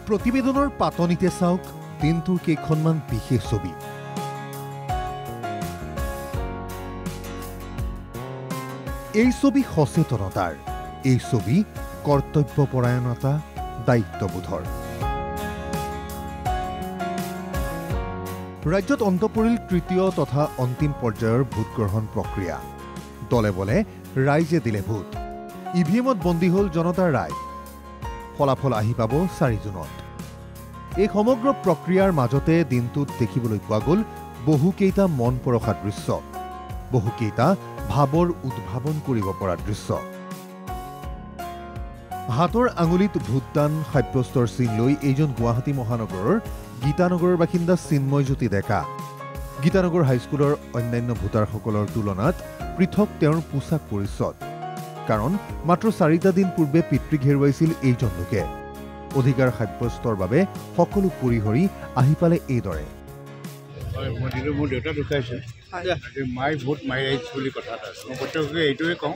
প্ৰতিবেদনৰ পাতনিতে চাওক দিনটোৰ কেইখনমান বিশেষ ছবি। এই ছবি সচেতনতাৰ, এই ছবি কৰ্তব্যপৰায়ণতা, দায়িত্ববোধৰ। ৰাজ্যত অন্ত পৰিল তৃতীয় তথা অন্তিম পৰ্যায়ৰ ভোটগ্ৰহণ প্ৰক্ৰিয়া। দলে বলে ৰাইজে দিলে ভোট। ইভিএমত বন্দী হ'ল জনতাৰ ৰায়। ফলাফল আহি পাব 4 জুনত। এই সমগ্ৰ প্ৰক্ৰিয়াৰ মাজতে দিনটোত দেখিবলৈ পোৱা গ'ল বহুকেইটা মন পৰশা দৃশ্য, বহুকেইটা ভাৱৰ উদ্ভাৱন কৰিব পৰা দৃশ্য। হাতৰ আঙুলিত ভোটদান সাব্যস্তৰ চিন লৈ এইজন গুৱাহাটী মহানগৰৰ গীতানগৰৰ বাসিন্দা চিন্ময়জ্যোতি ডেকা। গীতানগৰ হাইস্কুলৰ অন্যান্য ভোটাৰসকলৰ তুলনাত পৃথক তেওঁৰ পোছাক পৰিচ্ছদ। কাৰণ মাত্ৰ 4টা দিন পূৰ্বে পিতৃক হেৰুৱাইছিল এইজন লোকে। অধিকাৰ সাব্যস্তৰ বাবে সকলো পৰিহৰি আহি পালে এইদৰে। মোৰ দেউতা ঢুকাইছে, মাই ভোট মাই ৰাইটছ বুলি কথা এটা আছে। মই প্ৰত্যেককে এইটোৱে কওঁ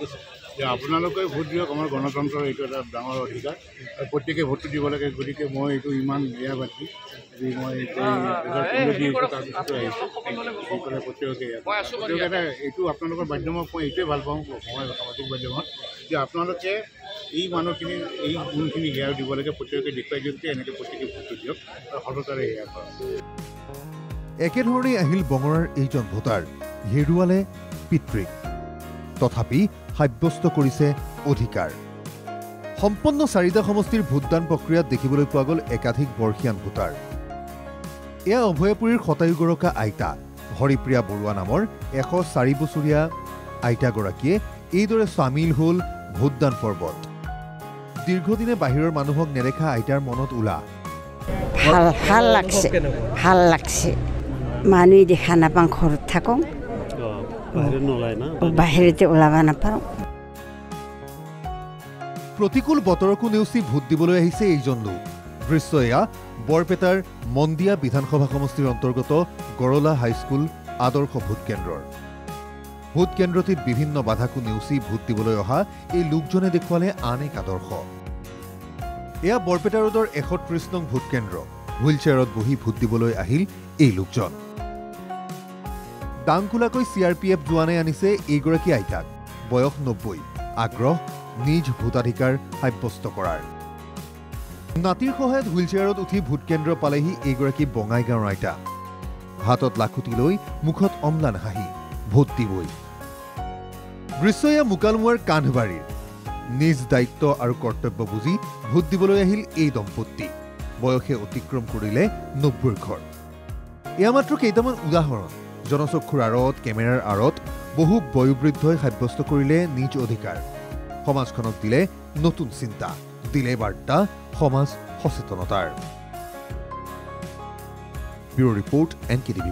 যে আপোনালোকে ভোট দিয়ক, আমাৰ গণতন্ত্ৰৰ এইটো এটা ডাঙৰ অধিকাৰ আৰু প্ৰত্যেকে ভোটটো দিব লাগে। গতিকে মই এইটো ইমান এয়া বাতি মই তাৰপিছতো আহিছোঁ প্ৰত্যেককে এটা এইটো আপোনালোকৰ মাধ্যমত মই এইটোৱে ভাল পাওঁ সামাজিক মাধ্যমত যে আপোনালোকে এই মানুহখিনি এই গুণখিনি সেয়া দিব লাগে, প্ৰত্যেকে দেখুৱাই দিয়ক যে এনেকৈ প্ৰত্যেকে ভোটটো দিয়ক আৰু সততাৰে সেয়া কৰক। একেধৰণেই আহিল বঙৰাৰ এইজন ভোটাৰ, হেৰুৱালে পিতৃক, তথাপি সাব্যস্ত কৰিছে অধিকাৰ। সম্পন্ন 4টা সমষ্টিৰ ভোটদান প্ৰক্ৰিয়াত দেখিবলৈ পোৱা গ'ল একাধিক বৰ্ষীয়ান ভোটাৰ। এয়া অভয়পুৰীৰ শতায়ুগৰকা আইতা হৰিপ্ৰিয়া বৰুৱা নামৰ 104 বছৰীয়া আইতাগৰাকীয়ে এইদৰে চামিল হ'ল ভোটদান পৰ্বত। দীৰ্ঘদিনে বাহিৰৰ মানুহক নেদেখা আইতাৰ মনত উলাহ। ভাল লাগছে মানুহ দেখা নাপাওঁ, ঘৰত থাকোঁ, বাহিৰতে ওলাব নাপাওঁ। প্ৰতিকূল বতৰকো নেওচি ভোট দিবলৈ আহিছে এইজন লোক। দৃশ্য এয়া বৰপেটাৰ মন্দিয়া বিধানসভা সমষ্টিৰ অন্তৰ্গত গৰলা হাইস্কুল আদৰ্শ ভোটকেন্দ্ৰৰ। ভোটকেন্দ্ৰটিত বিভিন্ন বাধাকো নেওচি ভোট দিবলৈ অহা এই লোকজনে দেখুৱালে আন এক আদৰ্শ। এয়া বৰপেটা ৰোডৰ 130 নং ভোটকেন্দ্ৰ। হুইলচেয়াৰত বহি ভোট দিবলৈ আহিল এই লোকজন। দাংকোলাকৈ CRPF জোৱানে আনিছে এইগৰাকী আইতাক। বয়স 90, আগ্ৰহ নিজ ভোটাধিকাৰ সাব্যস্ত কৰাৰ। নাতিৰ সহায়ত হুইলচেয়াৰত উঠি ভোটকেন্দ্ৰ পালেহি এইগৰাকী বঙাইগাঁৱৰ আইতা। হাতত লাখুটি লৈ মুখত অম্লান হাঁহি, ভোট দিবই। দৃশ্য এয়া মুকালমুৱাৰ কান্ধবাৰীৰ। নিজ দায়িত্ব আৰু কৰ্তব্য বুজি ভোট দিবলৈ আহিল এই দম্পতি। বয়সে অতিক্ৰম কৰিলে 90ৰ ঘৰ। এয়া মাত্ৰ কেইটামান উদাহৰণ। জনচক্ষুৰ আঁৰত, কেমেৰাৰ আঁৰত বহু বয়োবৃদ্ধই সাব্যস্ত কৰিলে নিজ অধিকাৰ। সমাজখনক দিলে নতুন চিন্তা, দিলে বাৰ্তা সমাজ সচেতনতাৰ। Bureau report NKTV+।